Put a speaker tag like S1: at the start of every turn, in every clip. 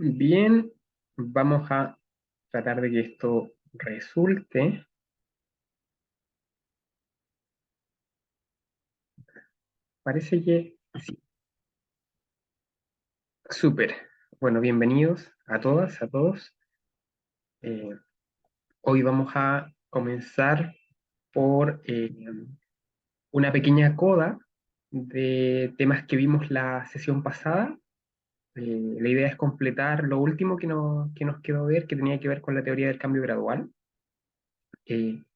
S1: Bien, vamos a tratar de que esto resulte. Parece que sí. Súper. Bueno, bienvenidos a todas, a todos. Eh, Hoy vamos a comenzar por una pequeña coda de temas que vimos la sesión pasada. La idea es completar lo último que nos quedó ver, que tenía que ver con la teoría del cambio gradual. Fin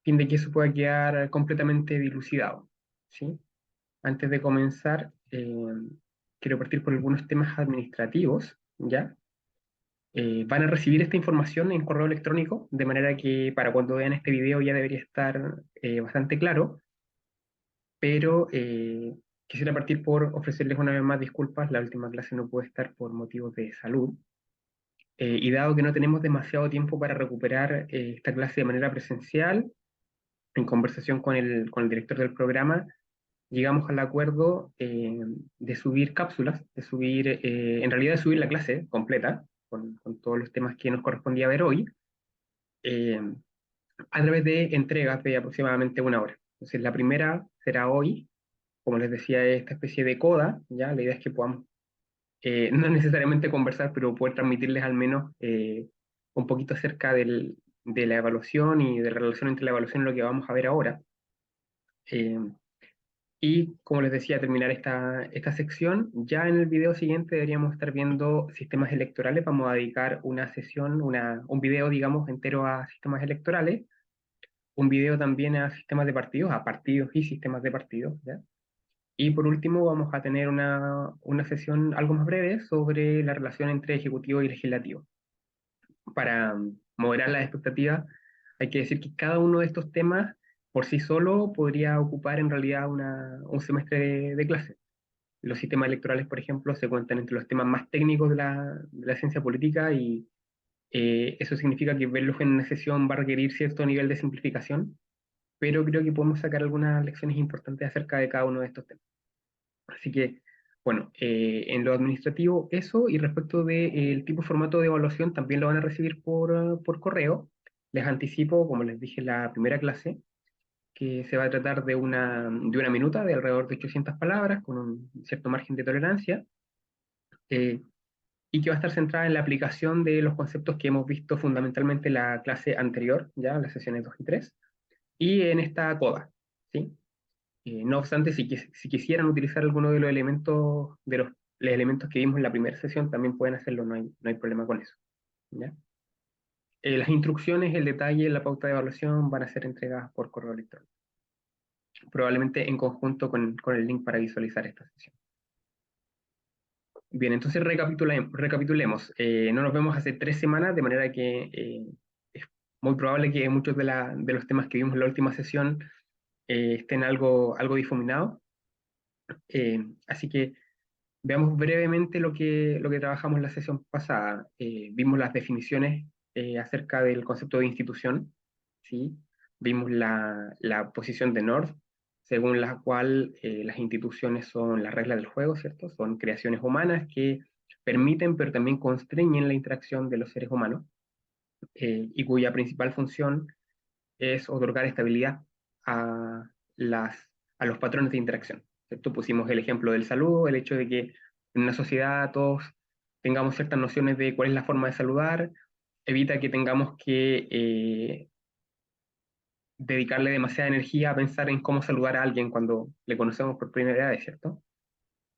S1: de que eso pueda quedar completamente dilucidado, ¿sí? Antes de comenzar, quiero partir por algunos temas administrativos, ¿ya? Van a recibir esta información en correo electrónico, de manera que para cuando vean este video ya debería estar bastante claro, pero quisiera partir por ofrecerles una vez más disculpas. La última clase no pude estar por motivos de salud, y dado que no tenemos demasiado tiempo para recuperar esta clase de manera presencial, en conversación con el director del programa, llegamos al acuerdo de subir cápsulas, en realidad de subir la clase completa, con todos los temas que nos correspondía ver hoy, eh, a través de entregas de aproximadamente una hora. Entonces, la primera será hoy, como les decía, esta especie de coda, ¿ya? La idea es que podamos, no necesariamente conversar, pero poder transmitirles al menos un poquito acerca de la evaluación y de la relación entre la evaluación y lo que vamos a ver ahora. Eh, Y como les decía, terminar esta sección. Ya en el video siguiente deberíamos estar viendo sistemas electorales. Vamos a dedicar una sesión, un video, digamos, entero a sistemas electorales. Un video también a sistemas de partidos, a partidos y sistemas de partidos, ¿ya? Y por último vamos a tener una sesión algo más breve sobre la relación entre ejecutivo y legislativo. Para moderar las expectativas, hay que decir que cada uno de estos temas por sí solo podría ocupar en realidad un semestre de clase. Los sistemas electorales, por ejemplo, se cuentan entre los temas más técnicos de la ciencia política, y eso significa que verlos en una sesión va a requerir cierto nivel de simplificación, pero creo que podemos sacar algunas lecciones importantes acerca de cada uno de estos temas. Así que, bueno, en lo administrativo eso, y respecto del tipo de formato de evaluación, también lo van a recibir por correo. Les anticipo, como les dije en la primera clase, que se va a tratar de una minuta de alrededor de 800 palabras, con un cierto margen de tolerancia, eh, y que va a estar centrada en la aplicación de los conceptos que hemos visto fundamentalmente en la clase anterior, ya las sesiones 2 y 3, y en esta coda, ¿sí? No obstante, si quisieran utilizar alguno de los elementos que vimos en la primera sesión, también pueden hacerlo, no hay problema con eso, ¿ya? Las instrucciones, el detalle, la pauta de evaluación van a ser entregadas por correo electrónico, probablemente en conjunto con el link para visualizar esta sesión. Bien, entonces recapitulemos. No nos vemos hace 3 semanas, de manera que es muy probable que muchos de los temas que vimos en la última sesión estén algo difuminados. Así que veamos brevemente lo que trabajamos en la sesión pasada. Vimos las definiciones acerca del concepto de institución, ¿sí? Vimos la posición de North, según la cual las instituciones son las reglas del juego, ¿cierto? Son creaciones humanas que permiten, pero también constreñen la interacción de los seres humanos, y cuya principal función es otorgar estabilidad a, a los patrones de interacción, ¿cierto? Pusimos el ejemplo del saludo, el hecho de que en una sociedad todos tengamos ciertas nociones de cuál es la forma de saludar, evita que tengamos que dedicarle demasiada energía a pensar en cómo saludar a alguien cuando le conocemos por primera vez, ¿cierto?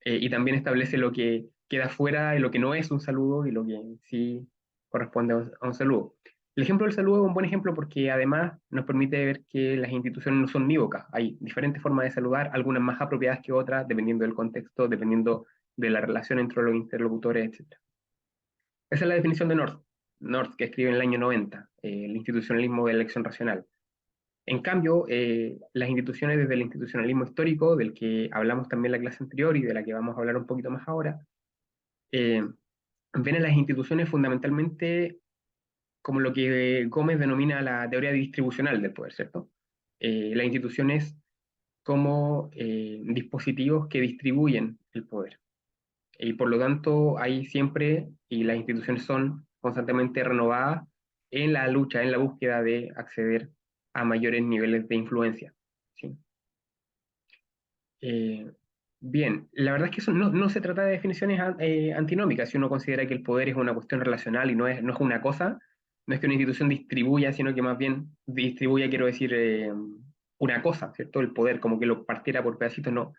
S1: Y también establece lo que queda fuera de lo que no es un saludo y lo que sí corresponde a un saludo. El ejemplo del saludo es un buen ejemplo porque además nos permite ver que las instituciones no son unívocas. Hay diferentes formas de saludar, algunas más apropiadas que otras, dependiendo del contexto, dependiendo de la relación entre los interlocutores, etc. Esa es la definición de North. North, que escribe en el año 90, el institucionalismo de elección racional. En cambio, las instituciones desde el institucionalismo histórico, del que hablamos también en la clase anterior y de la que vamos a hablar un poquito más ahora, eh, ven a las instituciones fundamentalmente como lo que Gómez denomina la teoría distribucional del poder, ¿cierto? Las instituciones como dispositivos que distribuyen el poder. y por lo tanto hay siempre, y las instituciones son constantemente renovadas en la lucha, en la búsqueda de acceder a mayores niveles de influencia. ¿Sí? Eh, Bien, la verdad es que eso no se trata de definiciones antinómicas. Si uno considera que el poder es una cuestión relacional y no es una cosa, no es que una institución distribuya, sino que más bien distribuya, quiero decir, una cosa, ¿cierto? El poder, como que lo partiera por pedacitos, no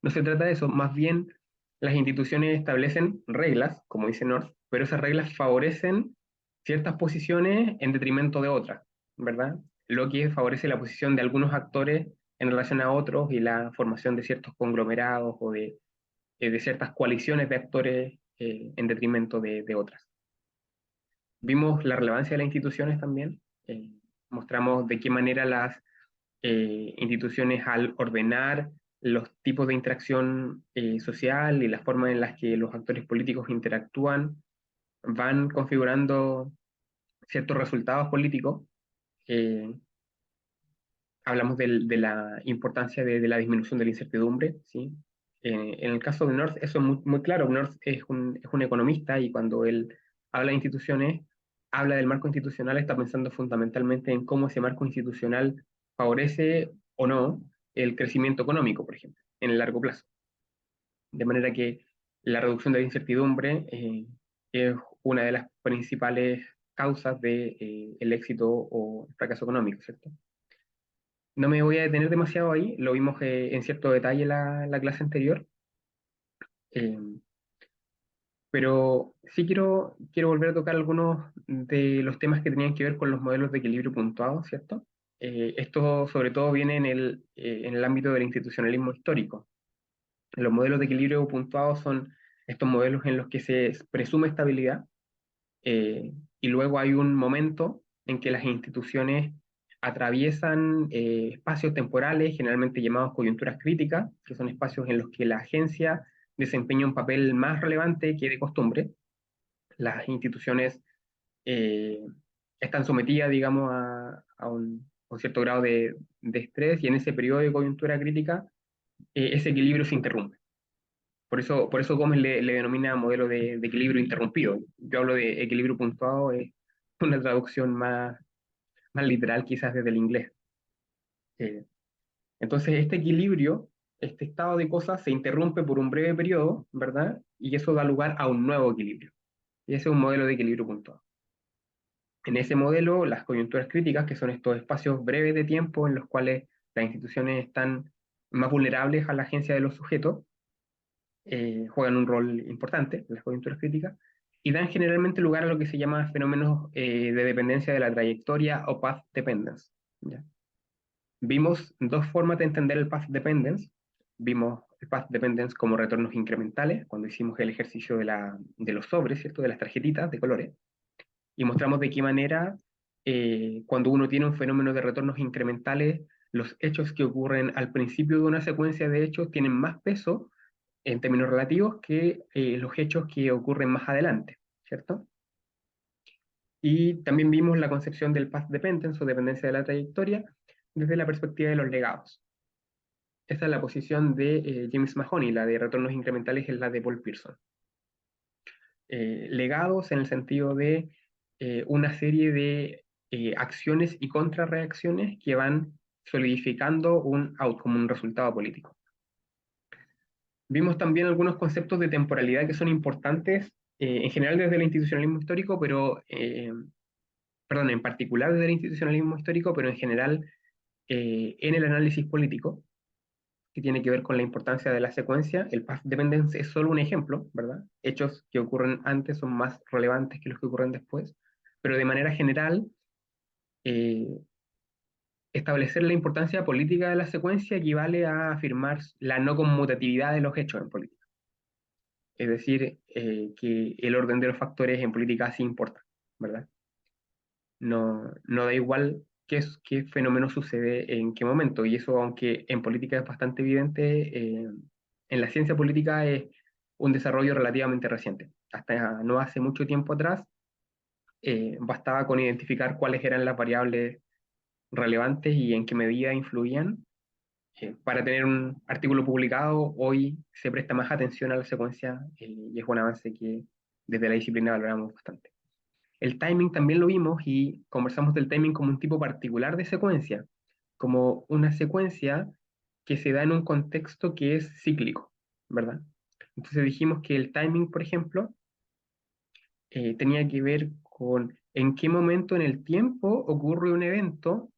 S1: se trata de eso. Más bien, las instituciones establecen reglas, como dice North, pero esas reglas favorecen ciertas posiciones en detrimento de otras, ¿verdad? Lo que favorece la posición de algunos actores en relación a otros y la formación de ciertos conglomerados o de ciertas coaliciones de actores en detrimento de otras. Vimos la relevancia de las instituciones también, mostramos de qué manera las instituciones al ordenar los tipos de interacción social y las formas en las que los actores políticos interactúan, van configurando ciertos resultados políticos. eh, Hablamos de la importancia de la disminución de la incertidumbre, ¿sí? En el caso de North, eso es muy claro. North es un economista y cuando él habla de instituciones, habla del marco institucional, está pensando fundamentalmente en cómo ese marco institucional favorece o no el crecimiento económico, por ejemplo, en el largo plazo. De manera que la reducción de la incertidumbre es una de las principales causas de, el éxito o el fracaso económico, ¿cierto? No me voy a detener demasiado ahí, lo vimos en cierto detalle la clase anterior, eh, pero sí quiero volver a tocar algunos de los temas que tenían que ver con los modelos de equilibrio puntuado, ¿cierto? Esto sobre todo viene en el ámbito del institucionalismo histórico. Los modelos de equilibrio puntuado son estos modelos en los que se presume estabilidad, eh, y luego hay un momento en que las instituciones atraviesan espacios temporales, generalmente llamados coyunturas críticas, que son espacios en los que la agencia desempeña un papel más relevante que de costumbre. Las instituciones eh, están sometidas, digamos, a un cierto grado de estrés y en ese periodo de coyuntura crítica ese equilibrio se interrumpe. Por eso Gómez le denomina modelo de equilibrio interrumpido. Yo hablo de equilibrio puntuado, es una traducción más literal quizás desde el inglés. Eh, entonces, este equilibrio, este estado de cosas se interrumpe por un breve periodo, ¿verdad? Y eso da lugar a un nuevo equilibrio. Y ese es un modelo de equilibrio puntuado. En ese modelo, las coyunturas críticas, que son estos espacios breves de tiempo en los cuales las instituciones están más vulnerables a la agencia de los sujetos, juegan un rol importante en las coyunturas críticas y dan generalmente lugar a lo que se llama fenómenos de dependencia de la trayectoria o path dependence. ¿Ya? Vimos dos formas de entender el path dependence. Vimos el path dependence como retornos incrementales, cuando hicimos el ejercicio de los sobres, ¿cierto? De las tarjetitas de colores, y mostramos de qué manera, cuando uno tiene un fenómeno de retornos incrementales, los hechos que ocurren al principio de una secuencia de hechos tienen más peso en términos relativos que los hechos que ocurren más adelante, ¿cierto? Y también vimos la concepción del path dependence o dependencia de la trayectoria desde la perspectiva de los legados. Esta es la posición de James Mahoney, la de retornos incrementales es la de Paul Pearson. Legados en el sentido de una serie de acciones y contrarreacciones que van solidificando un outcome, un resultado político. Vimos también algunos conceptos de temporalidad que son importantes, en general desde el institucionalismo histórico, pero, perdón, en particular desde el institucionalismo histórico, pero en general en el análisis político, que tiene que ver con la importancia de la secuencia. El path dependence es solo un ejemplo, ¿verdad? Hechos que ocurren antes son más relevantes que los que ocurren después, pero de manera general, eh, establecer la importancia política de la secuencia equivale a afirmar la no conmutatividad de los hechos en política. Es decir, que el orden de los factores en política sí importa, ¿verdad? No da igual qué fenómeno sucede en qué momento, y eso, aunque en política es bastante evidente, en la ciencia política es un desarrollo relativamente reciente. Hasta no hace mucho tiempo atrás, bastaba con identificar cuáles eran las variables relevantes y en qué medida influían, Para tener un artículo publicado, hoy se presta más atención a la secuencia y es un avance que desde la disciplina valoramos bastante. El timing también lo vimos y conversamos del timing como un tipo particular de secuencia, como una secuencia que se da en un contexto que es cíclico, ¿verdad? Entonces dijimos que el timing, por ejemplo, tenía que ver con en qué momento en el tiempo ocurre un evento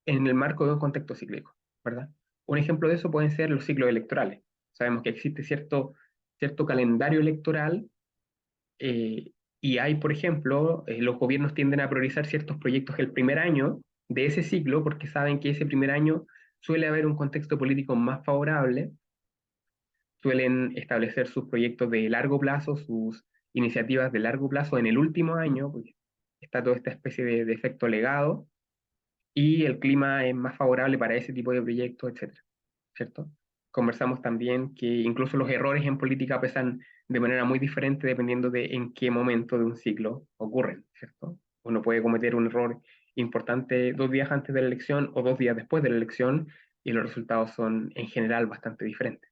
S1: en el marco de un contexto cíclico, ¿verdad? Un ejemplo de eso pueden ser los ciclos electorales. Sabemos que existe cierto calendario electoral y hay, por ejemplo, los gobiernos tienden a priorizar ciertos proyectos el primer año de ese ciclo porque saben que ese primer año suele haber un contexto político más favorable, suelen establecer sus proyectos de largo plazo, sus iniciativas de largo plazo en el último año, porque está toda esta especie de efecto legado, y el clima es más favorable para ese tipo de proyectos, etcétera, ¿cierto? Conversamos también que incluso los errores en política pesan de manera muy diferente dependiendo de en qué momento de un ciclo ocurren, ¿cierto? Uno puede cometer un error importante 2 días antes de la elección o 2 días después de la elección y los resultados son en general bastante diferentes.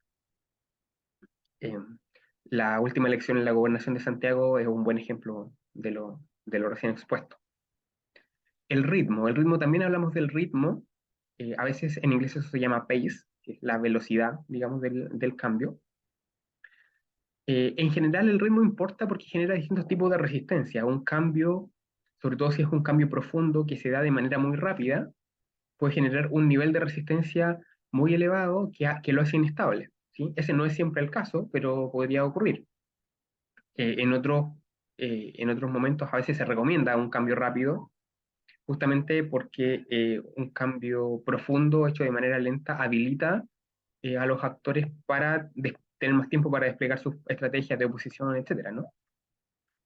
S1: Eh, la última elección en la gobernación de Santiago es un buen ejemplo de lo recién expuesto. El ritmo también hablamos del ritmo, a veces en inglés eso se llama pace, que es la velocidad, digamos, del cambio. En general el ritmo importa porque genera distintos tipos de resistencia. Un cambio, sobre todo si es un cambio profundo que se da de manera muy rápida, puede generar un nivel de resistencia muy elevado que lo hace inestable, ¿sí? Ese no es siempre el caso, pero podría ocurrir. Eh, en otros, en otros momentos a veces se recomienda un cambio rápido, justamente porque un cambio profundo hecho de manera lenta habilita a los actores para tener más tiempo para desplegar sus estrategias de oposición, etcétera, ¿no?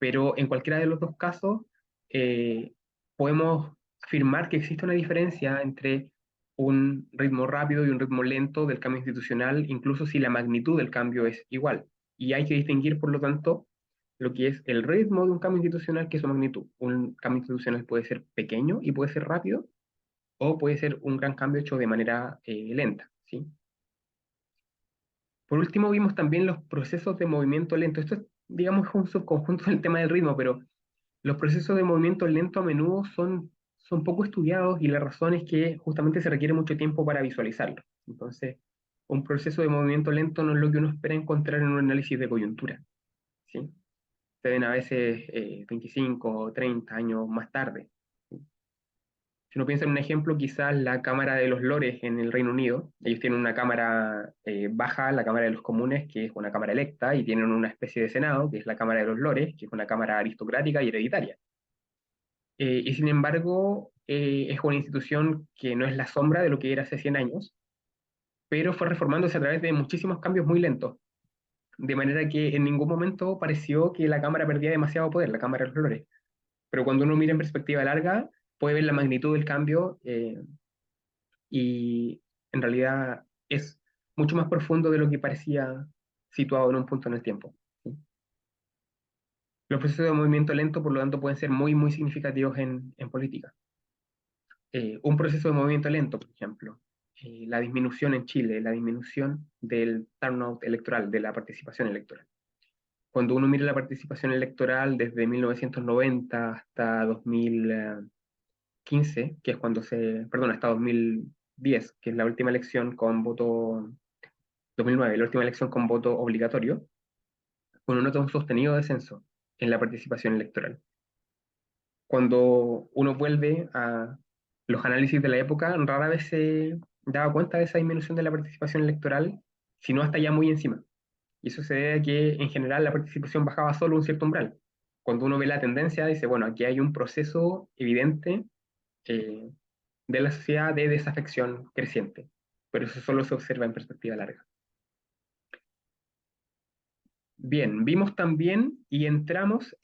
S1: Pero en cualquiera de los dos casos, eh, podemos afirmar que existe una diferencia entre un ritmo rápido y un ritmo lento del cambio institucional, incluso si la magnitud del cambio es igual. Y hay que distinguir, por lo tanto, lo que es el ritmo de un cambio institucional que es su magnitud. Un cambio institucional puede ser pequeño y puede ser rápido, o puede ser un gran cambio hecho de manera lenta, ¿sí? Por último, vimos también los procesos de movimiento lento. Esto es, digamos, un subconjunto del tema del ritmo, pero los procesos de movimiento lento a menudo son poco estudiados y la razón es que justamente se requiere mucho tiempo para visualizarlo. Entonces, un proceso de movimiento lento no es lo que uno espera encontrar en un análisis de coyuntura, ¿sí? Se ven a veces 25 o 30 años más tarde. ¿Sí? Si uno piensa en un ejemplo, quizás la Cámara de los Lores en el Reino Unido, ellos tienen una Cámara baja, la Cámara de los Comunes, que es una Cámara electa, y tienen una especie de Senado, que es la Cámara de los Lores, que es una Cámara aristocrática y hereditaria. Y sin embargo, es una institución que no es la sombra de lo que era hace 100 años, pero fue reformándose a través de muchísimos cambios muy lentos, de manera que en ningún momento pareció que la Cámara perdía demasiado poder, la Cámara de los Lores. Pero cuando uno mira en perspectiva larga, puede ver la magnitud del cambio y en realidad es mucho más profundo de lo que parecía situado en un punto en el tiempo. ¿Sí? Los procesos de movimiento lento, por lo tanto, pueden ser muy, muy significativos en política. Un proceso de movimiento lento, por ejemplo, la disminución en Chile, la disminución del turnout electoral, de la participación electoral. Cuando uno mira la participación electoral desde 1990 hasta 2015, que es cuando perdón, hasta 2010, que es la última elección con voto, 2009, la última elección con voto obligatorio, uno nota un sostenido descenso en la participación electoral. Cuando uno vuelve a los análisis de la época, rara vez se daba cuenta de esa disminución de la participación electoral, sino hasta ya muy encima. Y eso se debe a que en general la participación bajaba solo un cierto umbral. Cuando uno ve la tendencia, dice, bueno, aquí hay un proceso evidente eh, de la sociedad de desafección creciente, pero eso solo se observa en perspectiva larga. Bien, vimos también y entramos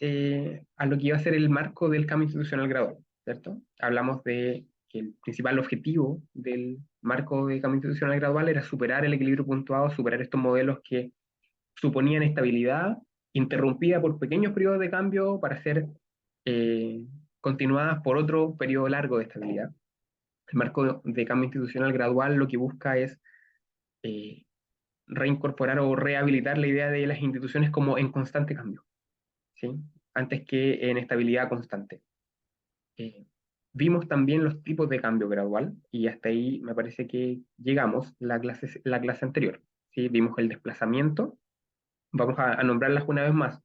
S1: a lo que iba a ser el marco del cambio institucional gradual, ¿cierto? Hablamos de que el principal objetivo del marco de cambio institucional gradual era superar el equilibrio puntuado, superar estos modelos que suponían estabilidad interrumpida por pequeños periodos de cambio para ser eh, continuadas por otro periodo largo de estabilidad. El marco de cambio institucional gradual lo que busca es eh, reincorporar o rehabilitar la idea de las instituciones como en constante cambio, ¿sí? Antes que en estabilidad constante. Eh, Vimos también los tipos de cambio gradual y hasta ahí me parece que llegamos la clase anterior, ¿sí? Vimos el desplazamiento, vamos a nombrarlas una vez más.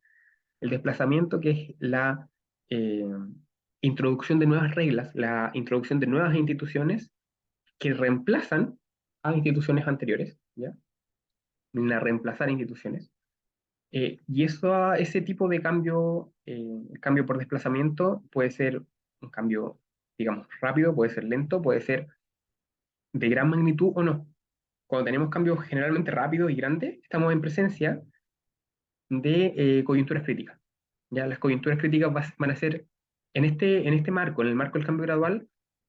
S1: El desplazamiento, que es la eh, introducción de nuevas reglas, la introducción de nuevas instituciones que reemplazan a instituciones anteriores, ¿ya? Vienen a reemplazar instituciones. Y ese tipo de cambio, cambio por desplazamiento, puede ser un cambio, digamos, rápido, puede ser lento, puede ser de gran magnitud o no. Cuando tenemos cambios generalmente rápidos y grandes, estamos en presencia de coyunturas críticas. Ya las coyunturas críticas van a ser, en este marco, en el marco del cambio gradual,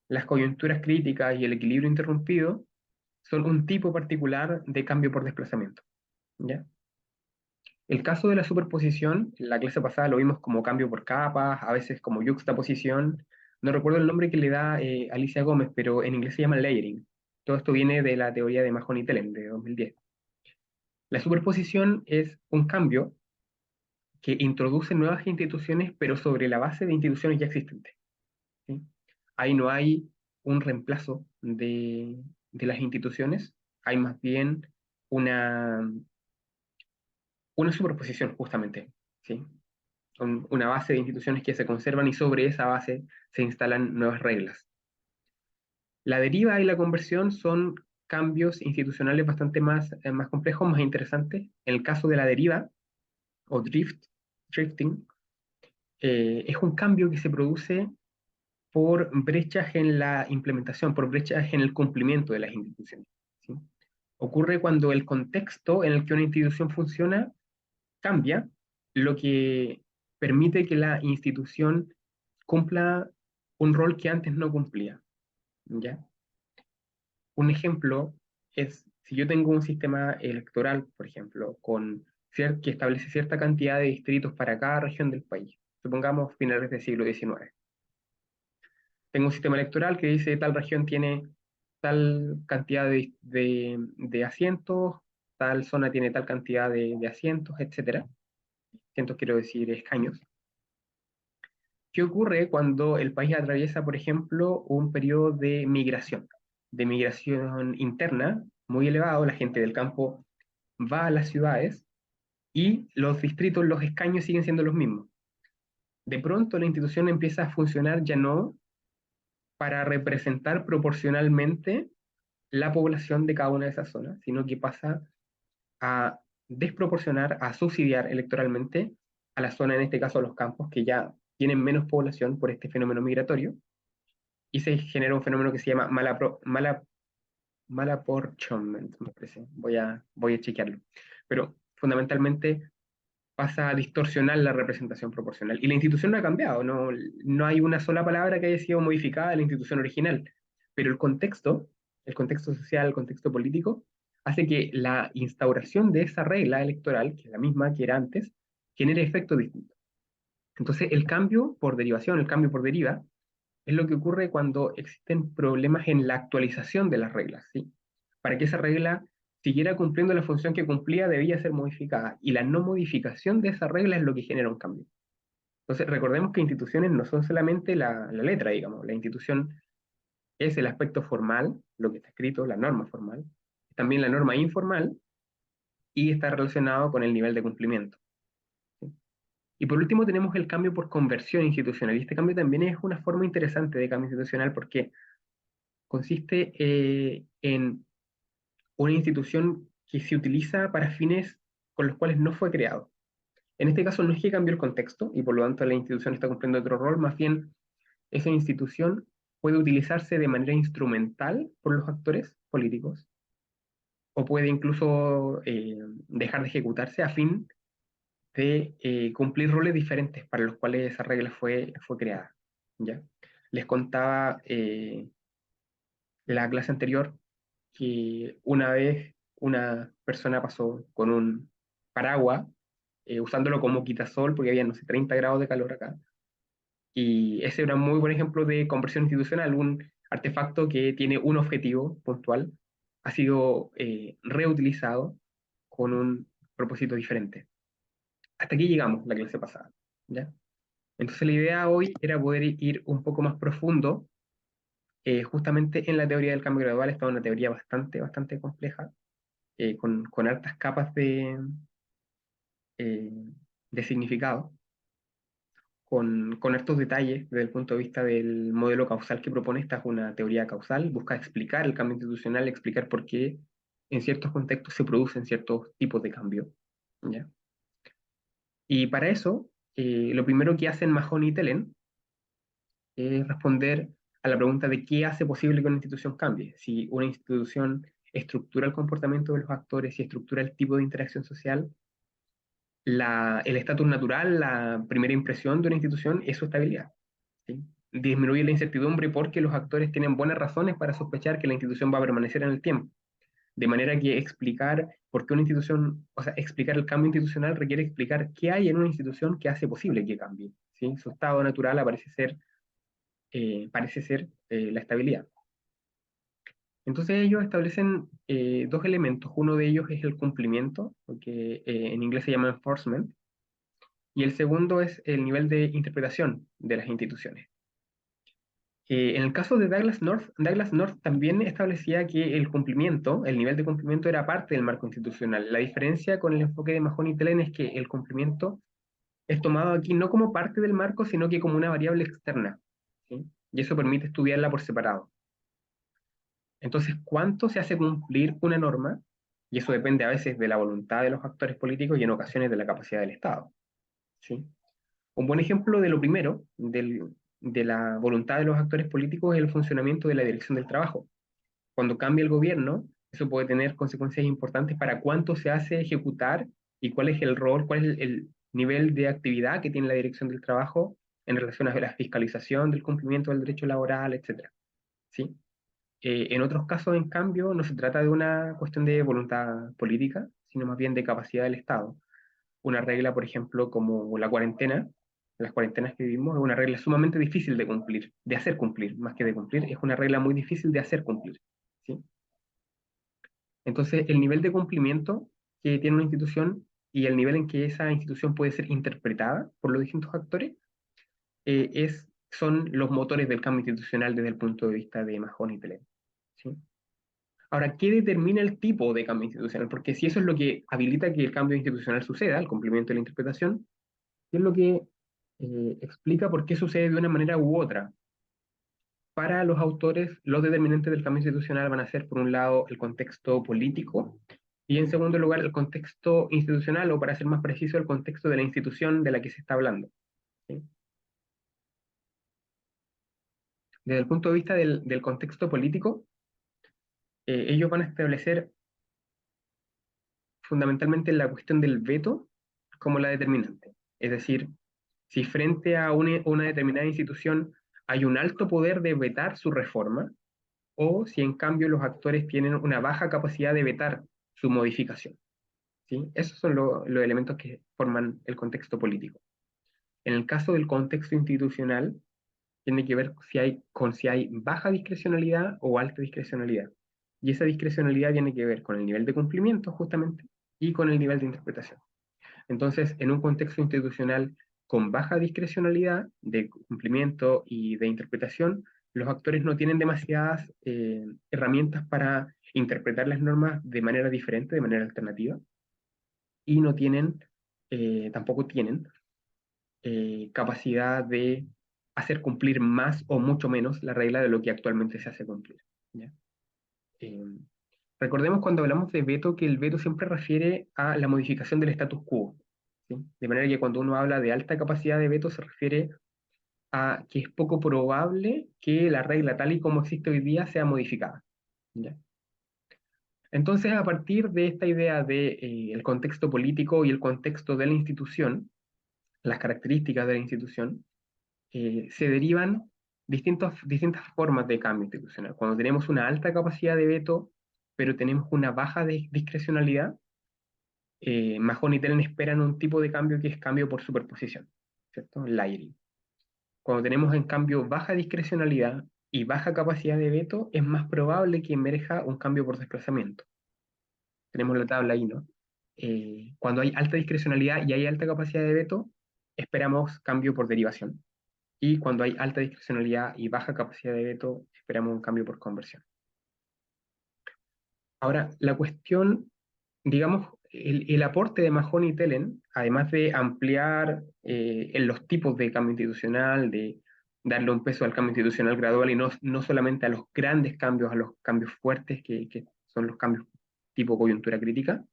S1: las coyunturas críticas y el equilibrio interrumpido son un tipo particular de cambio por desplazamiento. ¿Ya? El caso de la superposición, en la clase pasada lo vimos como cambio por capas, a veces como yuxtaposición. No recuerdo el nombre que le da Alicia Gómez, pero en inglés se llama layering. Todo esto viene de la teoría de Mahon y Telem de 2010. La superposición es un cambio que introduce nuevas instituciones, pero sobre la base de instituciones ya existentes. ¿Sí? Ahí no hay un reemplazo de las instituciones, hay más bien una, una superposición, justamente. ¿Sí? Una base de instituciones que se conservan y sobre esa base se instalan nuevas reglas. La deriva y la conversión son cambios institucionales bastante más complejos, más interesantes. En el caso de la deriva o drifting, es un cambio que se produce por brechas en la implementación, por brechas en el cumplimiento de las instituciones. ¿Sí? Ocurre cuando el contexto en el que una institución funciona cambia, lo que permite que la institución cumpla un rol que antes no cumplía. ¿Ya? Un ejemplo es, si yo tengo un sistema electoral, por ejemplo, que establece cierta cantidad de distritos para cada región del país, supongamos finales del siglo XIX. Tengo un sistema electoral que dice tal región tiene tal cantidad de asientos, tal zona tiene tal cantidad de asientos, etcétera. Asientos quiero decir escaños. ¿Qué ocurre cuando el país atraviesa, por ejemplo, un periodo de migración interna muy elevado? La gente del campo va a las ciudades y los distritos, los escaños siguen siendo los mismos. De pronto la institución empieza a funcionar ya no para representar proporcionalmente la población de cada una de esas zonas, sino que pasa a desproporcionar, a subsidiar electoralmente a la zona, en este caso a los campos, que ya tienen menos población por este fenómeno migratorio, y se genera un fenómeno que se llama malapportionment, me parece. Voy a chequearlo. Pero fundamentalmente pasa a distorsionar la representación proporcional. Y la institución no ha cambiado, no hay una sola palabra que haya sido modificada de la institución original, pero el contexto social, el contexto político, hace que la instauración de esa regla electoral, que es la misma que era antes, genere efectos distintos. Entonces, el cambio por derivación, el cambio por deriva, es lo que ocurre cuando existen problemas en la actualización de las reglas, ¿sí? Para que esa regla siguiera cumpliendo la función que cumplía, debía ser modificada, y la no modificación de esa regla es lo que genera un cambio. Entonces, recordemos que instituciones no son solamente la letra, digamos, la institución es el aspecto formal, lo que está escrito, la norma formal, también la norma informal, y está relacionado con el nivel de cumplimiento. ¿Sí? Y por último tenemos el cambio por conversión institucional, y este cambio también es una forma interesante de cambio institucional porque consiste en una institución que se utiliza para fines con los cuales no fue creado. En este caso no es que cambió el contexto y por lo tanto la institución está cumpliendo otro rol, más bien esa institución puede utilizarse de manera instrumental por los actores políticos o puede incluso dejar de ejecutarse a fin de cumplir roles diferentes para los cuales esa regla fue creada. ¿Ya? Les contaba la clase anterior que una vez una persona pasó con un paraguas, usándolo como quitasol, porque había, no sé, 30 grados de calor acá. Y ese era un muy buen ejemplo de conversión institucional. artefacto que tiene un objetivo puntual ha sido reutilizado con un propósito diferente. Hasta aquí llegamos la clase pasada, ¿ya? Entonces la idea hoy era poder ir un poco más profundo, justamente en la teoría del cambio gradual. Esta es una teoría bastante compleja, con altas capas eh, de significado, con hartos detalles desde el punto de vista del modelo causal que propone. Esta es una teoría causal, busca explicar el cambio institucional, explicar por qué en ciertos contextos se producen ciertos tipos de cambio, ¿ya? Y para eso, lo primero que hacen Mahoney y Telen es responder a la pregunta de qué hace posible que una institución cambie. Si una institución estructura el comportamiento de los actores y estructura el tipo de interacción social, el estatus natural, la primera impresión de una institución es su estabilidad, ¿sí? Disminuye la incertidumbre porque los actores tienen buenas razones para sospechar que la institución va a permanecer en el tiempo. De manera que explicar por qué una institución, o sea, explicar el cambio institucional requiere explicar qué hay en una institución que hace posible que cambie, ¿sí? Su estado natural parece ser la estabilidad. Entonces ellos establecen dos elementos. Uno de ellos es el cumplimiento, que en inglés se llama enforcement, y el segundo es el nivel de interpretación de las instituciones. En el caso de Douglas North también establecía que el cumplimiento, el nivel de cumplimiento era parte del marco institucional. La diferencia con el enfoque de Mahoney y Telen es que el cumplimiento es tomado aquí no como parte del marco, sino que como una variable externa, ¿sí? Y eso permite estudiarla por separado. Entonces, ¿cuánto se hace cumplir una norma? Y eso depende a veces de la voluntad de los actores políticos y en ocasiones de la capacidad del Estado, ¿sí? Un buen ejemplo de lo primero, de la voluntad de los actores políticos, es el funcionamiento de la dirección del trabajo. Cuando cambia el gobierno, eso puede tener consecuencias importantes para cuánto se hace ejecutar y cuál es el rol, cuál es el nivel de actividad que tiene la dirección del trabajo en relación a la fiscalización del cumplimiento del derecho laboral, etcétera, ¿sí? En otros casos, en cambio, no se trata de una cuestión de voluntad política, sino más bien de capacidad del Estado. Una regla, por ejemplo, como la cuarentena, las cuarentenas que vivimos, es una regla sumamente difícil de cumplir, de hacer cumplir, más que de cumplir, es una regla muy difícil de hacer cumplir, ¿sí? Entonces, el nivel de cumplimiento que tiene una institución y el nivel en que esa institución puede ser interpretada por los distintos actores son los motores del cambio institucional desde el punto de vista de Mahoney y Pele, ¿sí? Ahora, ¿qué determina el tipo de cambio institucional? Porque si eso es lo que habilita que el cambio institucional suceda, el cumplimiento de la interpretación, ¿qué es lo que explica por qué sucede de una manera u otra? Para los autores, los determinantes del cambio institucional van a ser, por un lado, el contexto político y, en segundo lugar, el contexto institucional, o para ser más preciso, el contexto de la institución de la que se está hablando, ¿sí? Desde el punto de vista del contexto político, ellos van a establecer fundamentalmente la cuestión del veto como la determinante. Es decir, si frente a una determinada institución hay un alto poder de vetar su reforma, o si en cambio los actores tienen una baja capacidad de vetar su modificación, ¿sí? Esos son los elementos que forman el contexto político. En el caso del contexto institucional, tiene que ver si hay baja discrecionalidad o alta discrecionalidad. Y esa discrecionalidad tiene que ver con el nivel de cumplimiento, justamente, y con el nivel de interpretación. Entonces, en un contexto institucional con baja discrecionalidad de cumplimiento y de interpretación, los actores no tienen demasiadas herramientas para interpretar las normas de manera diferente, de manera alternativa, y no tienen, tampoco tienen capacidad de hacer cumplir más o mucho menos la regla de lo que actualmente se hace cumplir, ¿ya? Eh, Recordemos cuando hablamos de veto que el veto siempre refiere a la modificación del status quo, ¿sí? De manera que cuando uno habla de alta capacidad de veto se refiere a que es poco probable que la regla tal y como existe hoy día sea modificada, ¿ya? Entonces, a partir de esta idea de, el contexto político y el contexto de la institución, las características de la institución, se derivan distintas formas de cambio institucional. Cuando tenemos una alta capacidad de veto, pero tenemos una baja discrecionalidad, Mahon y Telen esperan un tipo de cambio que es cambio por superposición, ¿cierto? Layering. Cuando tenemos en cambio baja discrecionalidad y baja capacidad de veto, es más probable que emerja un cambio por desplazamiento. Tenemos la tabla ahí, ¿no? Cuando hay alta discrecionalidad y hay alta capacidad de veto, esperamos cambio por derivación. Y cuando hay alta discrecionalidad y baja capacidad de veto, esperamos un cambio por conversión. Ahora, la cuestión, digamos, el aporte de Mahoney y Tellen, además de ampliar en los tipos de cambio institucional, de darle un peso al cambio institucional gradual y no solamente a los grandes cambios, a los cambios fuertes, que son los cambios tipo coyuntura crítica,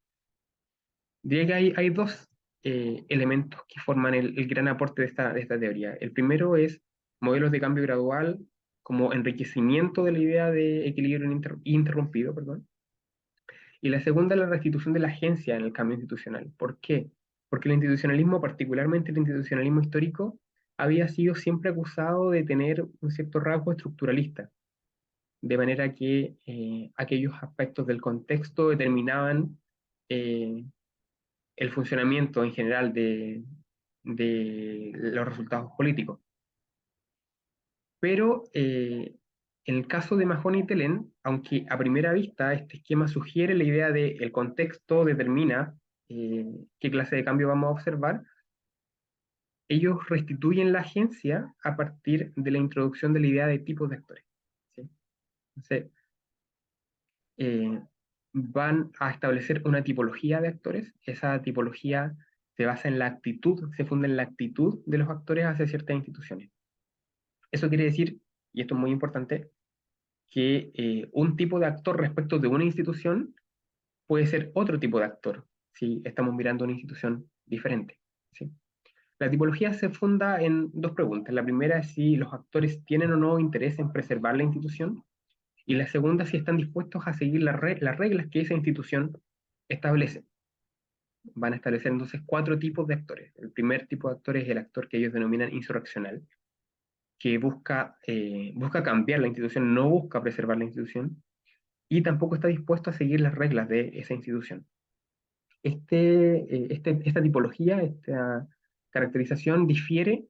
S1: diría que hay dos elementos que forman el gran aporte de esta teoría. El primero es modelos de cambio gradual como enriquecimiento de la idea de equilibrio interrumpido, perdón. Y la segunda es la restitución de la agencia en el cambio institucional. ¿Por qué? Porque el institucionalismo, particularmente el institucionalismo histórico, había sido siempre acusado de tener un cierto rasgo estructuralista, de manera que aquellos aspectos del contexto determinaban el funcionamiento en general de los resultados políticos. Pero en el caso de Mahoney y Telen, aunque a primera vista este esquema sugiere la idea de el contexto determina qué clase de cambio vamos a observar, ellos restituyen la agencia a partir de la introducción de la idea de tipos de actores. ¿Sí? Entonces, eh, van a establecer una tipología de actores. Esa tipología se basa en la actitud, se funda en la actitud de los actores hacia ciertas instituciones. Eso quiere decir, y esto es muy importante, que un tipo de actor respecto de una institución puede ser otro tipo de actor si estamos mirando una institución diferente. ¿Sí? La tipología se funda en dos preguntas. La primera es si los actores tienen o no interés en preservar la institución, y la segunda si están dispuestos a seguir las reglas que esa institución establece. Van a establecer entonces cuatro tipos de actores. El primer tipo de actor es el actor que ellos denominan insurreccional, que busca cambiar la institución, no busca preservar la institución, y tampoco está dispuesto a seguir las reglas de esa institución. Esta tipología, esta caracterización difiere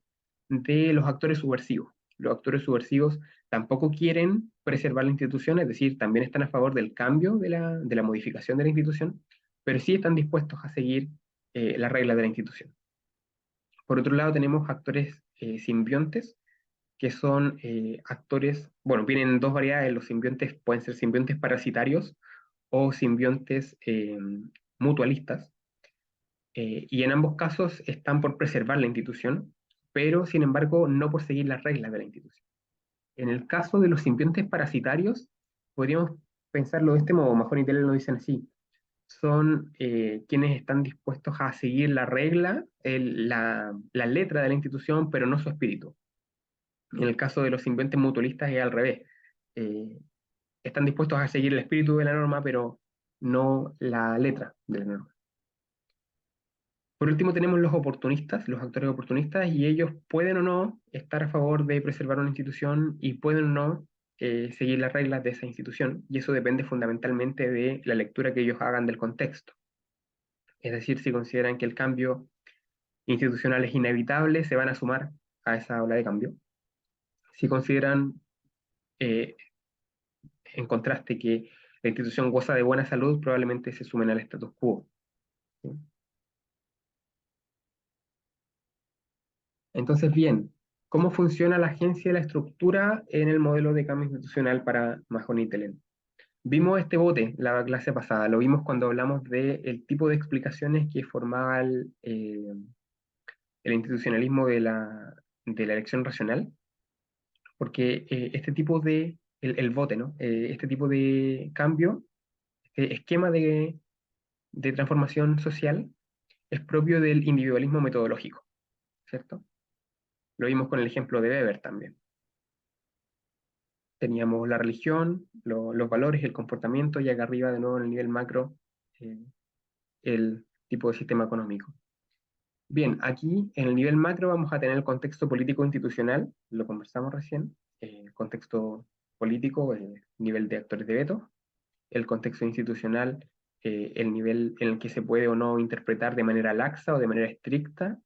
S1: de los actores subversivos. Los actores subversivos tampoco quieren preservar la institución, es decir, también están a favor del cambio de la modificación de la institución, pero sí están dispuestos a seguir las reglas de la institución. Por otro lado, tenemos actores simbiontes, que son actores, bueno, vienen dos variedades, los simbiontes pueden ser simbiontes parasitarios o simbiontes mutualistas, y en ambos casos están por preservar la institución, pero sin embargo no por seguir las reglas de la institución. En el caso de los simbiontes parasitarios, podríamos pensarlo de este modo, mejor y lo dicen así, son quienes están dispuestos a seguir la regla, la letra de la institución, pero no su espíritu. En el caso de los simbiontes mutualistas es al revés. Eh, Están dispuestos a seguir el espíritu de la norma, pero no la letra de la norma. Por último, tenemos los oportunistas, los actores oportunistas, y ellos pueden o no estar a favor de preservar una institución y pueden o no seguir las reglas de esa institución, y eso depende fundamentalmente de la lectura que ellos hagan del contexto. Es decir, si consideran que el cambio institucional es inevitable, se van a sumar a esa ola de cambio. Si consideran eh, en contraste que la institución goza de buena salud, probablemente se sumen al status quo. ¿Sí? Entonces, bien, ¿cómo funciona la agencia y la estructura en el modelo de cambio institucional para Mahoney y Telen? Vimos este bote la clase pasada, lo vimos cuando hablamos del tipo de explicaciones que formaba el institucionalismo de la elección racional, porque este tipo el bote, ¿no? Este tipo de cambio, este esquema de transformación social, es propio del individualismo metodológico, ¿cierto? Lo vimos con el ejemplo de Weber también. Teníamos la religión, los valores, el comportamiento, y acá arriba de nuevo en el nivel macro, eh, el tipo de sistema económico. Bien, aquí en el nivel macro vamos a tener el contexto político institucional, lo conversamos recién, el contexto político, el nivel de actores de veto, el contexto institucional, el nivel en el que se puede o no interpretar de manera laxa o de manera estricta,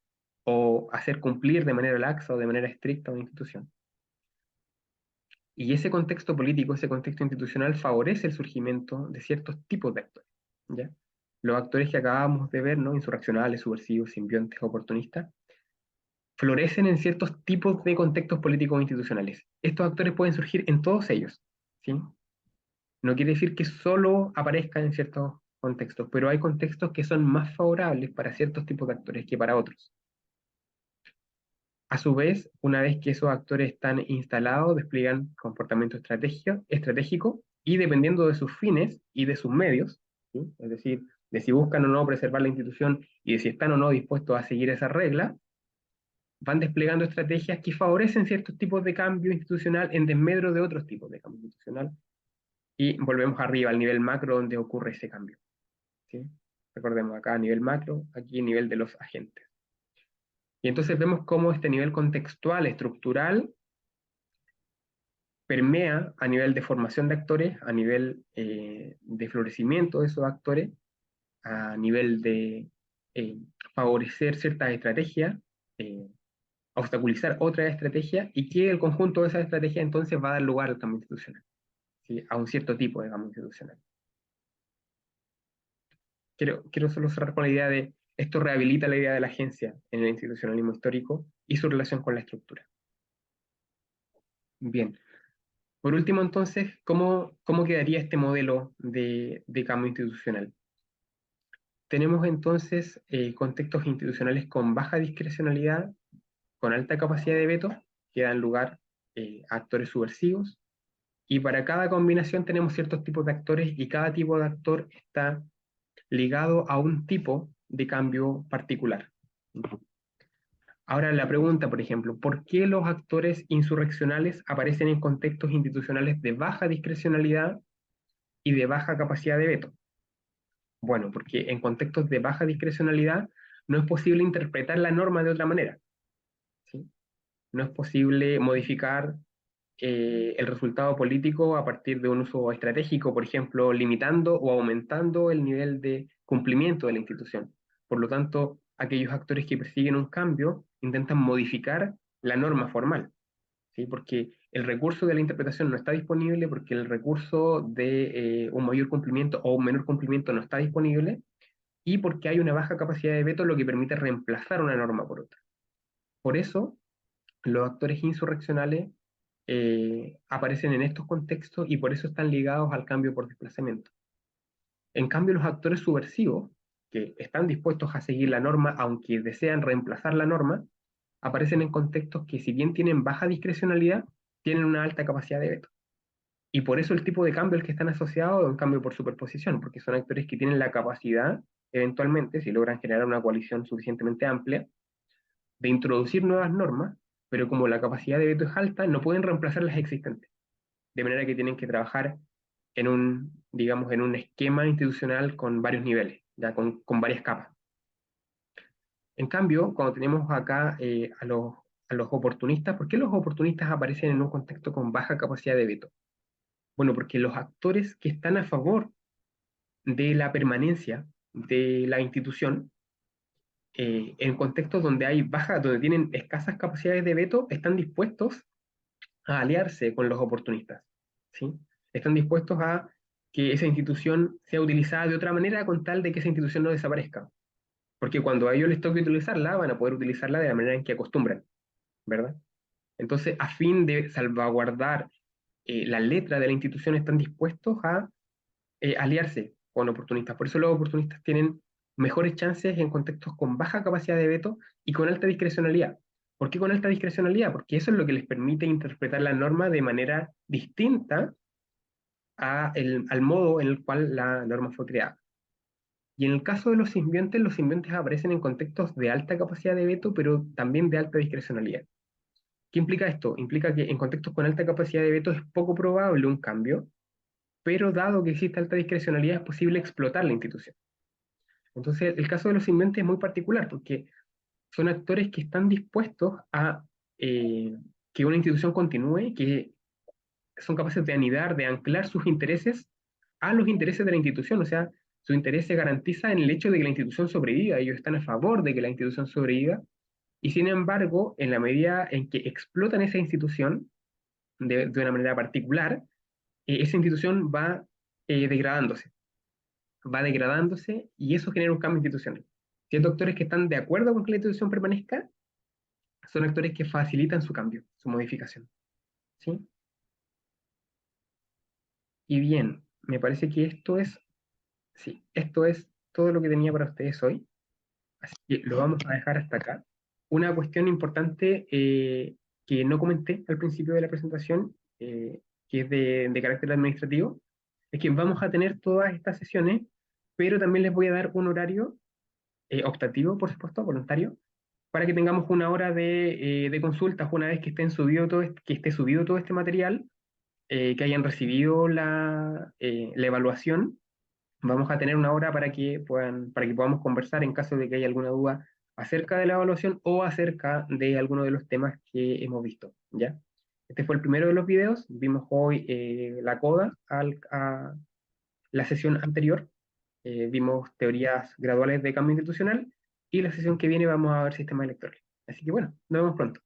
S1: o hacer cumplir de manera laxa o de manera estricta una institución. Y ese contexto político, ese contexto institucional favorece el surgimiento de ciertos tipos de actores, ¿ya? Los actores que acabamos de ver, ¿no? Insurreccionales, subversivos, simbiontes, oportunistas, florecen en ciertos tipos de contextos políticos o institucionales. Estos actores pueden surgir en todos ellos, ¿sí? No quiere decir que solo aparezcan en ciertos contextos, pero hay contextos que son más favorables para ciertos tipos de actores que para otros. A su vez, una vez que esos actores están instalados, despliegan comportamiento estratégico y dependiendo de sus fines y de sus medios, ¿sí? Es decir, de si buscan o no preservar la institución y de si están o no dispuestos a seguir esa regla, van desplegando estrategias que favorecen ciertos tipos de cambio institucional en desmedro de otros tipos de cambio institucional. Y volvemos arriba, al nivel macro, donde ocurre ese cambio, ¿sí? Recordemos acá a nivel macro, aquí a nivel de los agentes. Y entonces vemos cómo este nivel contextual, estructural, permea a nivel de formación de actores, a nivel de florecimiento de esos actores, a nivel de eh, favorecer ciertas estrategias, eh, obstaculizar otras estrategias, y que el conjunto de esas estrategias entonces va a dar lugar al cambio institucional, ¿sí? A un cierto tipo de cambio institucional. Quiero solo cerrar con la idea de esto rehabilita la idea de la agencia en el institucionalismo histórico y su relación con la estructura. Bien. Por último, entonces, ¿cómo quedaría este modelo de cambio institucional? Tenemos entonces contextos institucionales con baja discrecionalidad, con alta capacidad de veto, que dan lugar a actores subversivos, y para cada combinación tenemos ciertos tipos de actores y cada tipo de actor está ligado a un tipo de cambio particular. Ahora la pregunta, por ejemplo, ¿por qué los actores insurreccionales aparecen en contextos institucionales de baja discrecionalidad y de baja capacidad de veto? Bueno, porque en contextos de baja discrecionalidad no es posible interpretar la norma de otra manera, ¿sí? No es posible modificar el resultado político a partir de un uso estratégico, por ejemplo, limitando o aumentando el nivel de cumplimiento de la institución. Por lo tanto, aquellos actores que persiguen un cambio intentan modificar la norma formal, ¿sí? Porque el recurso de la interpretación no está disponible, porque el recurso de un mayor cumplimiento o un menor cumplimiento no está disponible, y porque hay una baja capacidad de veto, lo que permite reemplazar una norma por otra. Por eso, los actores insurreccionales aparecen en estos contextos y por eso están ligados al cambio por desplazamiento. En cambio, los actores subversivos, que están dispuestos a seguir la norma aunque desean reemplazar la norma, aparecen en contextos que si bien tienen baja discrecionalidad, tienen una alta capacidad de veto. Y por eso el tipo de cambio al que están asociados es un cambio por superposición, porque son actores que tienen la capacidad, eventualmente, si logran generar una coalición suficientemente amplia, de introducir nuevas normas, pero como la capacidad de veto es alta, no pueden reemplazar las existentes. De manera que tienen que trabajar en un, digamos, en un esquema institucional con varios niveles, ya con varias capas. En cambio, cuando tenemos acá a los oportunistas, ¿por qué los oportunistas aparecen en un contexto con baja capacidad de veto? Bueno, porque los actores que están a favor de la permanencia de la institución, en contextos donde hay baja, donde tienen escasas capacidades de veto, están dispuestos a aliarse con los oportunistas, ¿sí? Están dispuestos a que esa institución sea utilizada de otra manera con tal de que esa institución no desaparezca. Porque cuando a ellos les toque utilizarla, van a poder utilizarla de la manera en que acostumbran, ¿verdad? Entonces, a fin de salvaguardar la letra de la institución, están dispuestos a aliarse con oportunistas. Por eso los oportunistas tienen mejores chances en contextos con baja capacidad de veto y con alta discrecionalidad. ¿Por qué con alta discrecionalidad? Porque eso es lo que les permite interpretar la norma de manera distinta al modo en el cual la norma fue creada. Y en el caso de los simbiontes aparecen en contextos de alta capacidad de veto, pero también de alta discrecionalidad. ¿Qué implica esto? Implica que en contextos con alta capacidad de veto es poco probable un cambio, pero dado que existe alta discrecionalidad es posible explotar la institución. Entonces, el caso de los simbiontes es muy particular porque son actores que están dispuestos a que una institución continúe, que son capaces de anidar, de anclar sus intereses a los intereses de la institución. O sea, su interés se garantiza en el hecho de que la institución sobreviva. Ellos están a favor de que la institución sobreviva. Y sin embargo, en la medida en que explotan esa institución, de una manera particular, esa institución degradándose, va degradándose y eso genera un cambio institucional. Si hay doctores que están de acuerdo con que la institución permanezca, son actores que facilitan su cambio, su modificación. ¿Sí? Y bien, me parece que sí, esto es todo lo que tenía para ustedes hoy. Así que lo vamos a dejar hasta acá. Una cuestión importante que no comenté al principio de la presentación, que es de carácter administrativo, es que vamos a tener todas estas sesiones, pero también les voy a dar un horario optativo, por supuesto, voluntario, para que tengamos una hora de consultas una vez que que esté subido todo este material, que hayan recibido la evaluación. Vamos a tener una hora para que podamos conversar en caso de que haya alguna duda acerca de la evaluación o acerca de alguno de los temas que hemos visto, ¿ya? Este fue el primero de los videos. Vimos hoy la coda a la sesión anterior. Vimos teorías graduales de cambio institucional y la sesión que viene vamos a ver sistemas electorales. Así que bueno, nos vemos pronto.